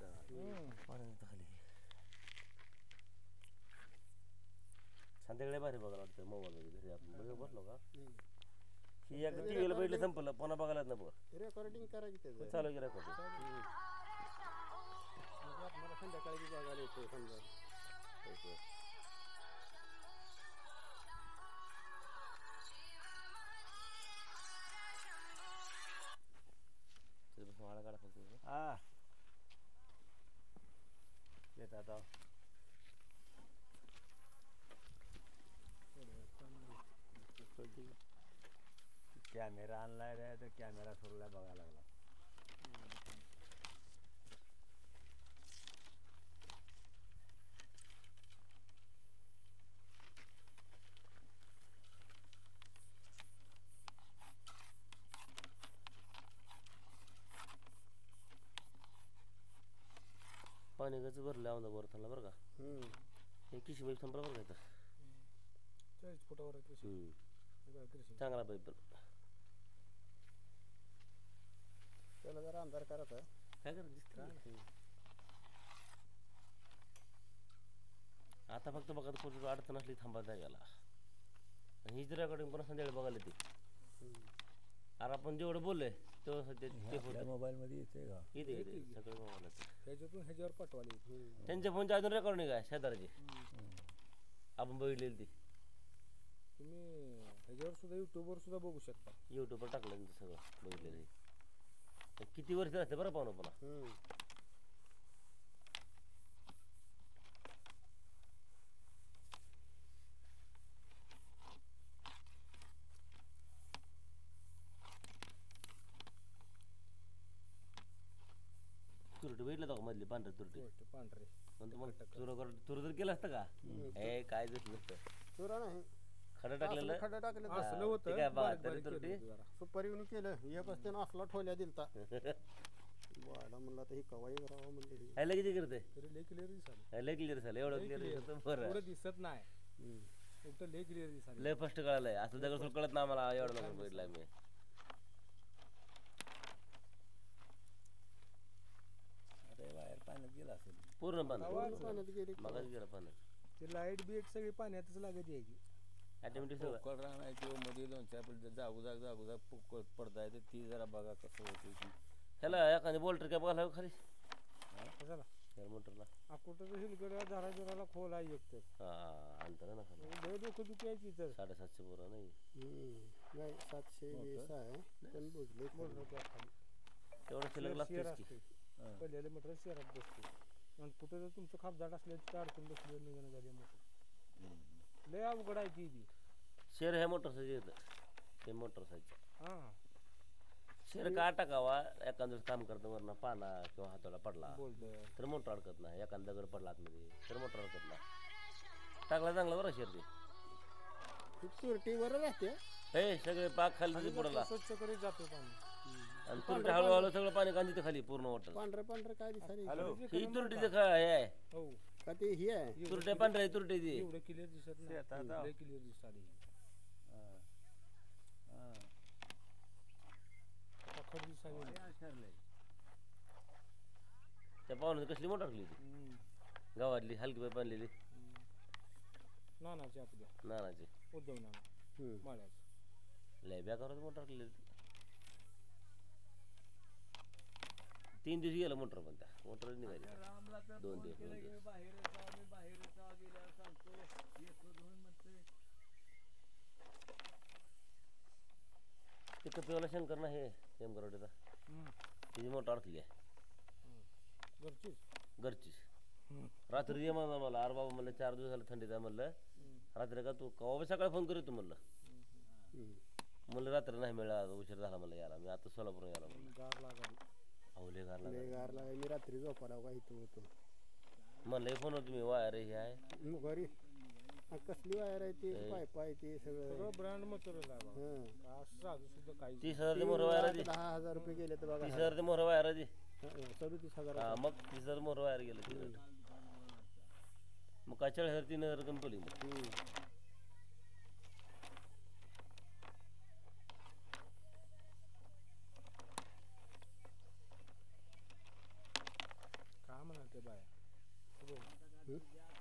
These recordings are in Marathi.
पाण्यात खाली संध्याकाळी भारी बघायला वाटतं मोबाईल घरी आपण बघ बसलो का ही एकदा टीव्हीला बैठले संपलं पुन्हा बघायला ना बघ रेकॉर्डिंग करायची चालू की रेकॉर्डिंग मला संध्याकाळी बघायला येते समजा वाळा काढा फक्त हा येत आता कॅमेरा आणलाय रे तर कॅमेरा सोडला बघायला लागला पाणी गच भरलं आमदा वर थांबला बरं का हे किशी पाईप संपला बरं का 40 फुटावर चांगला पाईप पण त्याला जरा अंधार करायचा काय करत दिसत आता फक्त बघा कुठं अडचण असली थांबा जायला आणि ही जर रेकॉर्डिंग पण संध्याकाळी बघायला ती अरे आपण जेवढं बोललोय तेवढं मोबाईलमध्ये येते का येते सगळं मोबाईल ह्याच्यातून ह्याच्यावर पाठवाली त्यांच्या फोनच्या अजून रेकॉर्डिंग आहे शेजारची आपण बघितलेली ती तुम्ही ह्याच्यावर सुद्धा युट्यूबवर सुद्धा बघू शकता यूट्यूबवर टाकलं सगळं बघितलेलं किती वर्ष असते बरं पाहुणं पुन्हा तुरटी बघितलं का मधली पांढरी तुरटी पांढरे म्हणतो मग तुर जर केलं असतं का हे काय दिसलं नसतं चुरा नाही खडं टाकलेलं खडा टाकलं असलं होतं काय बघा बारीक तरी बारीक तुरटी केलं जरा. सुपारी येऊन केलं एक असते ना असला ठोल्या दिलता वाडा म्हणला तर ही कवाई करावं म्हणले ह्याला किती करते तरी लय क्लिअर दिसाल ह्याला क्लिअर झालं एवढं क्लिअर बरं एवढं दिसत नाही फक्त लय क्लिअर दिसाल लय फर्स्ट कळालंय असं दगड कळत ना मला एवढं लवकर बघितलंय मी अरे बाहेर पाण्यात गेला असेल पूर्ण पाण्यात पाण्यात गेली मगाच गेलं पाण्यात ते लाईट बी एक सगळी पाण्यातच लागत यायची ऑटोमॅटिक सगळं पोकळ राहणार मध्ये 2-4 जागोजाग पोकळ पडता येते ती जरा बघा कसं होते ती ह्याला एखादी बोल्टर काय बघायला खाली कशाला मोटरला कुठं हिलगड्या झाडाला खोल आहे एक तर हा अंतर ना खाली लय डोकं दुखायची तर 750 पोरं नाही नाही 720 आहे पण बुजले तेवढं शिल्लक शेअर लागतेच की असते पडलेले मोटर शेअरात बसते आणि कुठं जर तुमचं खापजाट असले तर अडकून बसले निघणं झाली मोटर लय अवघड आहे ती बी शेर ह्या मोटरसायचं येतं ते मोटरसायचं हां शेर का टाकावा एखादं काम करतं वरनं पाना किंवा हाताला पडला बोलतोय तर मोटर अडकत नाही एखादा दगड पडला आतमध्ये तर मोटर अडकत नाही टाकला चांगला बरं शेर ते तुरटीवर राहते हे सगळे पाक खाली पडला स्वच्छ करीत जातो पाणी आणि तुरटी हळूहळू सगळं पाणी कांदी ते खाली पूर्ण वाटत पांढरं पांढरं काय दिसायला ही तुरटीचं काय आहे हो का ते ही आहे तुरट्या पांढऱ्या तुरटी ती एवढं क्लिअर दिसत नाही लय क्लिअर दिसत खड दिसावी त्या पाहुण्यात कसली मोटर टाकली ती गावातली हलकी पाईप बांधलेली नानाची आपल्या नानाची उद्धव नाना माळ्याचं लय बेकार मोटर टाकलेली 3 दिवस गेलं मोटर पण त्या मोटर निघाली 2 दिवस ते कपिवाला शंकर ना हे हेमकरवाडीचा तिची मोटर अडकली आहे घरचीच रात्री ये म्हणलं मला अरे बाबा म्हणलं 4 दिवस झालं थंडीत आहे म्हणलं रात्री का तू कवा सकाळी फोन करतो म्हणलं म्हणलं रात्री नाही मिळाला उशीर झाला मला यायला मी आता सोलापूर यायला म्हणलं अवले गार लागाय मी रात्री झोपायला का इथं होतो म्हणलं फोनवर तुम्ही वायर हे आहे घरी कसली वायर आहे ते पाईप आहे ते सगळं ब्रँड मटेरियल आहे सुद्धा काही 30,000 मोहर वायर आहे 10,000 रुपये गेले तर बघा 30,000 मोहर वायर आहे 37,000 हा मग 30,000 मोहर वायर गेलं मग काय 40,000 3,000 कमी पडली मग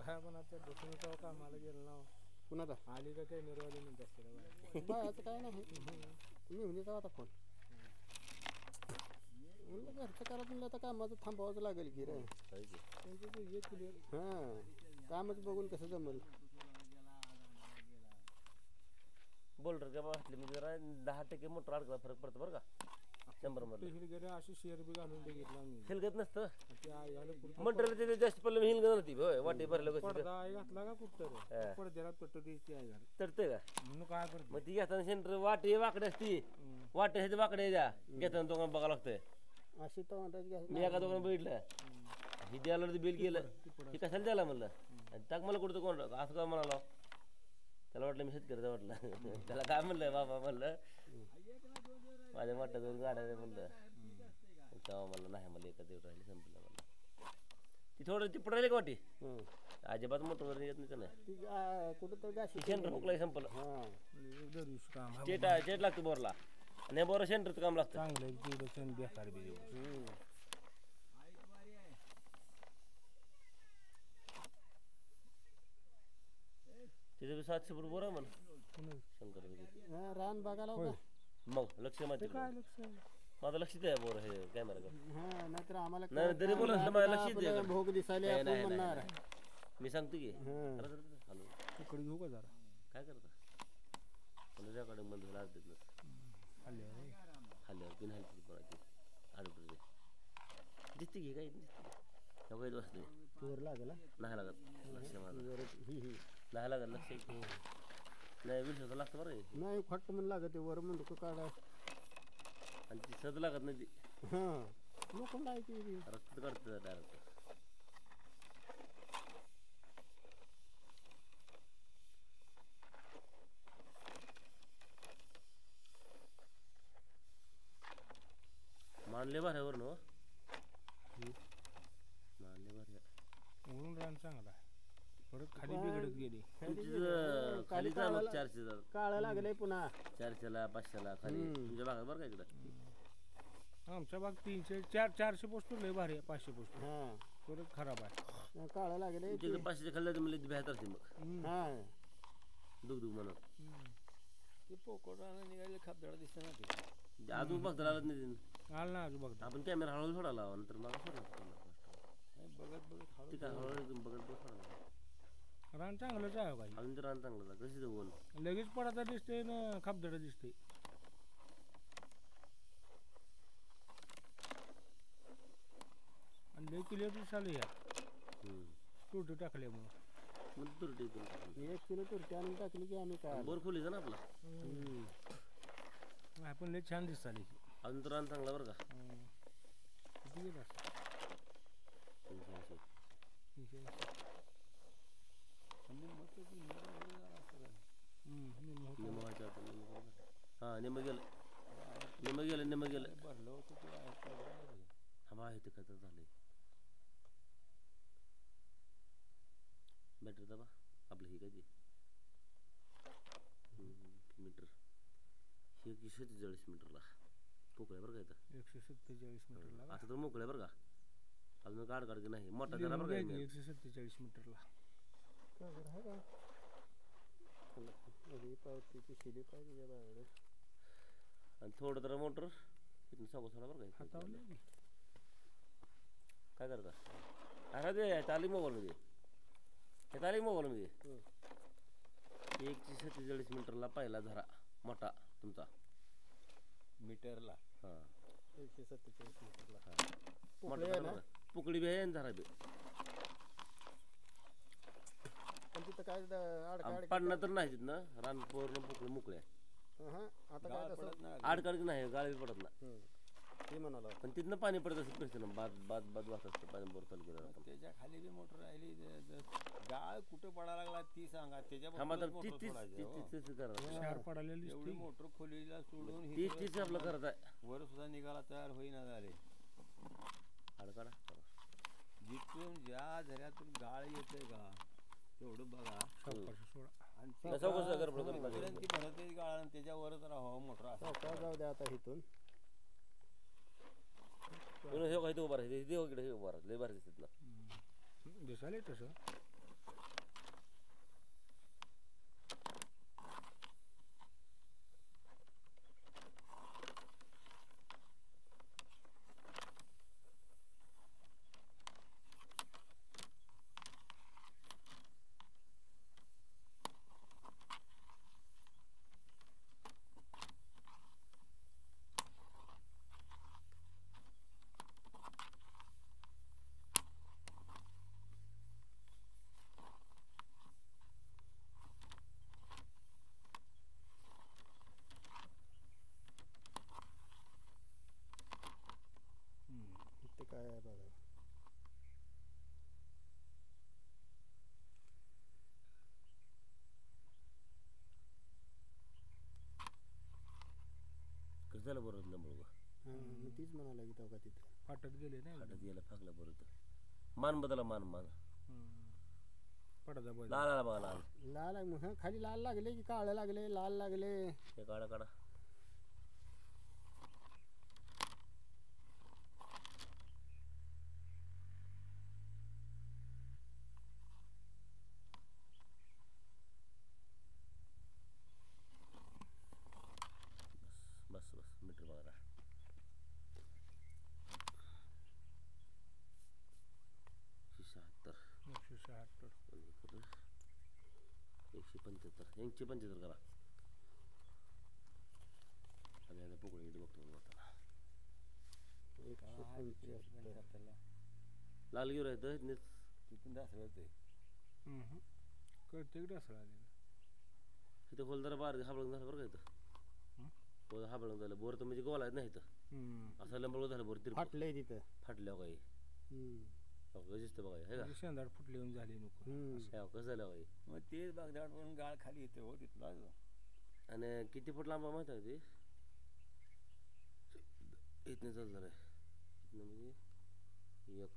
काय म्हणा त्या बसून तेव्हा कामाला गेलो ना कुणाचा आली का काय निर्वाली म्हणत असते बायाचं काय नाही मी म्हणजे जाऊ आता फोन म्हणलं घरचं करा म्हणलं आता कामाचं थांबावंच लागेल की रे काय की. त्यांचं ते हे क्लिअर हां कामच बघून कसं जमल बोल्डर का वाटली म्हणजे जरा 10% मोटर अडकला फरक पडतो बरं का 100 मधलं हिल गेले अशी शेअर बी घालून बघितला मी हिलगत नसतं ते आई आलं कुठं मोटर ते जास्त पडलं मी हिलगत नव्हती होय वाटे भरलं कसं पडदा आई घातला का कुठं हा. रे पडद्याला तट द्यायची आई घाल चढतंय का म्हणून काय करतो मग ती घेताना सेंटर वाटे वाकडे असती वाटे ह्याचे वाकडे द्या घेताना दोघांना बघावं लागतंय अशी तर म्हणतात मी एका दोघांना बघितलं ही द्यायला बिल केलं ही कशाला द्यायला म्हणलं आणि टाक मला कुठं कोण असं का म्हणाला त्याला वाटलं मी शेतकऱ्याचं वाटलं त्याला काय म्हणलंय बाबा म्हणलं माझ्या वाटत दोन गाड्या दे म्हणलं तेव्हा म्हणलं नाही मला एका देव राहिली संपलं म्हणलं ती थोडं ती राहिली का वाटी अजिबात मोठं येत नाही त्यानं ती कुठं तर गाशी सेंटर फुकला संपलं हां दरवर्षी काम चेट लागतं बोरला आणि बोर सेंटरचं काम लागतं चांगलं आहे तेवढं सण बेकार बी देऊ तिथे 700 फूट बोर आहे म्हण शंकर हां रान बघायला होता मग लक्ष माहिती काय लक्ष माझं लक्ष द्या बोर हे कॅमेरा हां नाहीतर आम्हाला नाही तरी बोला माझं लक्ष द्या आपलं भोग दिसायला नाही, आपण नाही, म्हणणार मी सांगतो की हां हॅलो तिकडे घेऊ का जरा काय करता तुझ्याकडे बंद झाला देत नसतं आले खाल्ल्यावर पिन हलती कोणाची आडपडते दिसते की काही काही बसते वर लागेल हा? नाही लागत लक्ष माझं वर ही नाही लागत लक्ष नाही विषय लागतं बरं हे. नाही फट म्हणून लागत वर म्हणतो काढा आणि ती सद लागत नाही ती हां लोक नाही की रक्त काढतं डायरेक्ट मानले भऱ्यावर ना मानले भऱ्या म्हणून रान चांगला आहे परत खाली बिघडत गेली तुमचं खाली जा मग 400 चा काळं लागलंय पुन्हा 400ला 500ला खाली तुमच्या भागात बरं का इकडं आमच्या बाग 300 400 पोस्टर लय भारी आहे 500 पोस्टर हां परत खराब आहे काळं लागलंय तुमच्या 500 खाल्लं तर मला बेहतर असते मग हां दुख म्हणून ते पोकोटानं निघाले खापदळा दिसत ना ते अजून बघता आलं नाही आलं ना आजू बघ आपण कॅमेरा हळूहळू सोडा लावा नंतर मला सोडा नाही, बघत बघत हळू ठीक आहे हळूहळू एकदम बघत बघ रान चांगलंच आहे काही अजून तर रान चांगलं झालं कशी जाऊन लगेच पडायचा दिसते ना खापदडा दिसते आणि लय क्लिअर दिसायला या टोटो टाकल्यामुळं मग तुरटी करून 1 किलो तुरटी आणून टाकली की आम्ही काय बोर खोलीचा ना आपला आपण लय छान दिसाली अजून तर रान चांगला बरं का किती गेलं असं 380. 380. आणि मग ते निम्मं होतं. निम्म व्हायचं आता हां निम्म गेलं निम्म गेलं निम्म गेलं भरलं होतं ते हा बा इथे खतर झालंय बॅटरी दाबा आपलं हे काय ते मीटर हे 147 मीटरला मोकळ्या बरं का इथं 147 मीटरला आता तर मोकळ्या बरं का अजून काढ काढ की नाही मोठा जरा बरं का 147 मीटरला पावतीची शिडी पाहिजे बाहेर आणि थोडं जरा मोटर इथून सगळं सोडा बरं का हातावले काय करता अरे ते चाली मोबाईलमध्ये हे चाली मोबाईलमध्ये 147 मीटरला पहिला झरा मोठा तुमचा मीटरला हां 147 मीटरला मोठा झरा बरं. पुकडी बी आहे आणि झरा बी पण तिथं काय अडकाड पडणं तर नाही तिथनं रान पूर्ण पुकडी मोकळे हां आता काय गाळ तसं पडत नाही आडकाड नाही गाळी पडत नाही ते म्हणाला पण तिथनं पाणी पडत असत प्रश्न बाद बाद बाद वाहत असतं पाणी बोर चालू केलं आपण त्याच्या खाली बी मोटर राहिली गाळ कुठं पडायला लागला ती सांगा हा मात्र त्याच्या तीच करा शार पडालेली एवढी दिसते मोटर खोलीला सोडून ही तीच आपलं करत आहे वर सुद्धा निघाला तयार होईना झाले आडकाडा जिथून ज्या झऱ्यातून गाळ येते का तेवढं बघा सावकाश सोडा आणि कसं कसं गडबड करून तिथपर्यंत ती भरते गाळ आणि त्याच्यावरच राहावं मोटर असं काय जाऊ द्या आता इथून हे काय उभा राहते इकडे हे उभा राहते लय भारी दिसत ना दिसायला तसं झालं बरोबर ना बरोबर हां तीच म्हणाला की तेव्हा तिथे फाटत गेले नाही फाटत गेला फाकला बरोबर मान बदला मान पडदा बदल लाल आला बघा लाल लाल आहे मग खाली लाल लागले की काळं लागले लाल लागले हे काढा काढा बस बस बस मीटर बघा 176 175 करा आणि आता पोकळी बघतो बघताना 175 लाल घेऊ राहतं तिथून दाखल ते कळते की असं आलेलं इथं खोल जरा बार हाबळून झालं बरं का इथं हाबळून झालं बोर तर म्हणजे गोल आहेत ना इथं असं लंबळून झालं बोर तिरपं फाटलंय तिथं फाटल्या काही दिसतं बघा हे का शेंदाड फुटले येऊन झाली नको कसं झालं काही मग तेच बागदाड म्हणून गाळ खाली येते हो तिथला आणि किती फूट लांब माहिती आहे ते इथनं चालू झालं आहे इथनं म्हणजे 1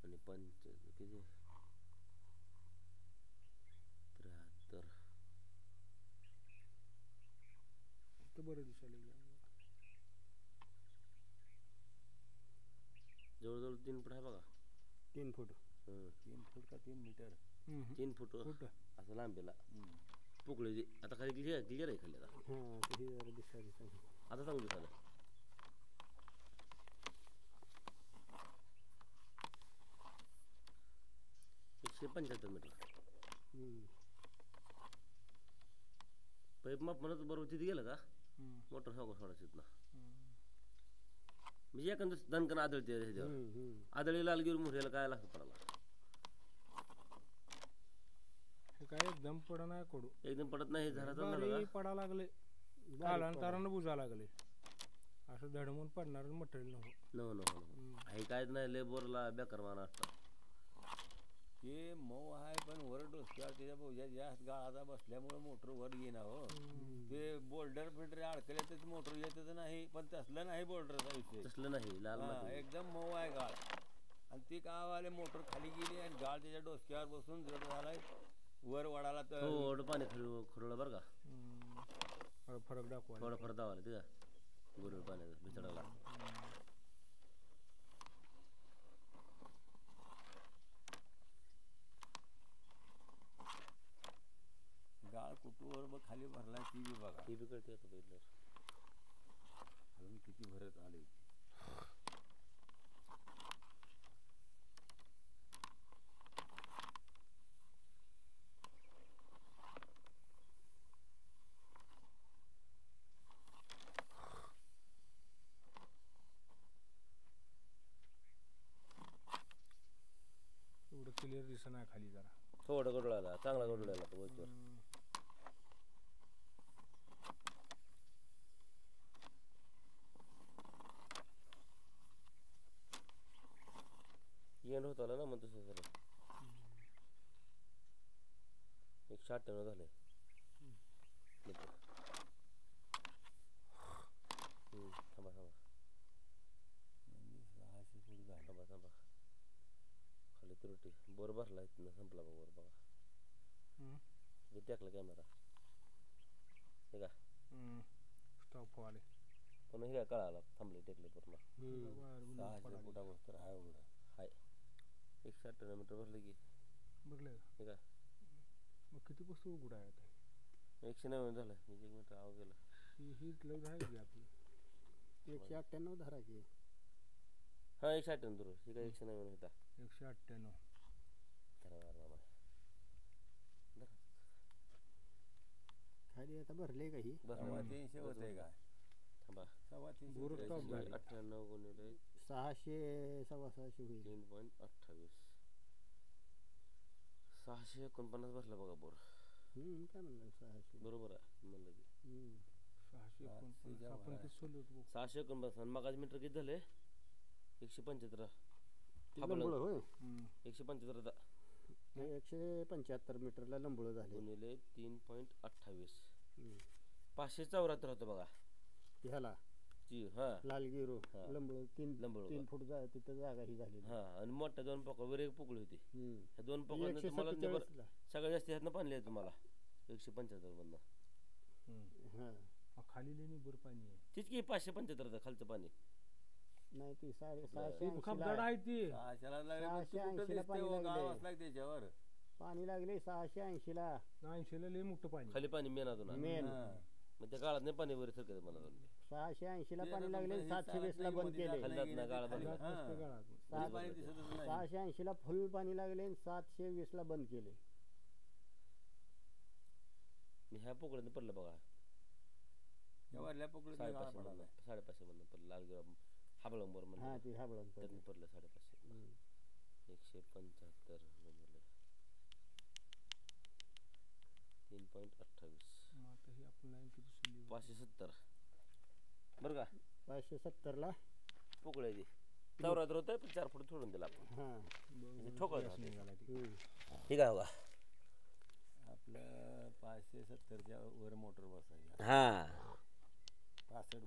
आणि 5 किती 73 तर बरं दिसायला जवळजवळ 3 फूट आहे बघा 3 फूट 3 फूट का 3 मीटर 3 फूट असं लांबीला पोकळी आता खाली क्लिअर आहे खाली आता हां ही जरा दिसायला आता चांगलं दिसायला 175 मीटर पाईप माप म्हणत बरोबर तिथे गेलं का मोटर हो सोडायचं इथनं म्हणजे एखादं दणकन आदळते ह्याच्यावर आदळी लाल घेऊन मोठ्याला काय लागतं पडायला हे काय एकदम पड नाही कडू एकदम पडत नाही झाला बारी पडा लागले कालांतरानं बुजा लागले असं धडमून पडणार मटेरियल नको हे काय नाही लेबरला बेकार माना असतं हे मऊ आहे पण वर डोसक्यावर त्याच्या बोजा जास्त गाळाचा बसल्यामुळे मोटर वर येईना हो ते बोल्डर फिल्टर अडकले तर मोटर येतच नाही पण तसलं नाही बोल्डरचा विषय तसलं नाही लाल एकदम मऊ आहे गाळ आणि ती गावाले मोटर खाली गेली आणि गाळ त्याच्या डोसक्यावर बसून जड झालाय वर वडाला तर थोडं पाणी खरवलं बरं का फरक दाखवा थोडं फरक दावाला ते का गुरुळ पाण्याचं बिचडाला गाळ कुटूवर मग खाली भरला ती बी बघा ती बी कळते आता बघितलं अजून किती भरत आले एवढं क्लिअर दिसत नाही खाली जरा थोडं गडुळाला चांगला गडुळाला तो वरच्यावर येण होत आलं ना मग तसं झालं 198 झाले थांबा थांबा 600 फूट झालं थांबा थांबा खाली त्रुटी बोर भरला इथनं संपला बघ वर बघा किती टाकला कॅमेरा हे का स्टॉप व्हाले पण हे काय कळाला थांबले टेकले पूर्ण 600 फुटावर आहे एवढं हाय 198 मीटर भरले की बघले हे का मग किती वस्तू उघडा आहे 190 झालं म्हणजे 1 मीटर आव गेलं ही लग आहे की आपली 198 धरा की हा 198 धरू ही काय 190 होता 198 खाली आता भरले का ही 300 होते का थांबा 350 98 गुणिले 600 650 होईल 3.28 649 बसला बघा बोर काय म्हणलं 600 बरोबर आहे म्हणलं की 649 आणि मग मीटर किती झाले 175 होय 175 175 मीटरला लंबळ झाले गुणिले 3.28 574 होतं बघा ह्याला हा लालगिरू हा. लंबळ तीन लंबळ. 3 फूट तिथं जागा ही झाली हा आणि मोठ्या 2 पोकावर एक पोकळी होती. ह्या 2 पोकळ्यांना एकशे तुम्हाला जबर 47 ला. सगळ्यात जास्त ह्यातनं पाणी आहे तुम्हाला 175 मधनं. हा खाली लेणी भर पाणी आहे. तीच की 575 खालचं पाणी. नाही ती 680 ती खबदाड आहे ती. सहाशेला लागले पण सहाशे तू कुठं ऐंशीला दिसते पाणी हो, गाव लागले. असला की त्याच्यावर पाणी लागले 680 ला 80 ला लय मोठं पाणी. खाली पाणी मेन अजून आहे. मेन मग त्या गाळात नाही पाणी वगैरे सरकत मला 680 ला ते पाणी आता लागले तुमचं हे 720 ला चालत बंद नाही, केले मध्ये खाल्ल्यात जात ना, नाही, गाळा खाली- गाळात हा. नसते गाळात. खाली पाणी दिसतच नाही. 680 ला फुल पाणी लागले 720 ला बंद केले. ह्या पोकळ्यानं पडलं बघा या वरल्या पोकळीत गाळा 550 पडायला. मधनं 550 मधनं पडलं लालगिरा हाबळंबर हा म्हणलं ती हाबळण त्यातनं पडलं 550. 175 3.28 मग आता हे आपण लाईन किती सुली 570 बरं का 570 ला पोकळ्या ती चौरात्र होतं पण 4 फूट सोडून दिला आपण हा ठोकळ निघाला ती. ठीक आहे बघा. आपलं 570च्या वर मोटर बसायची हा 65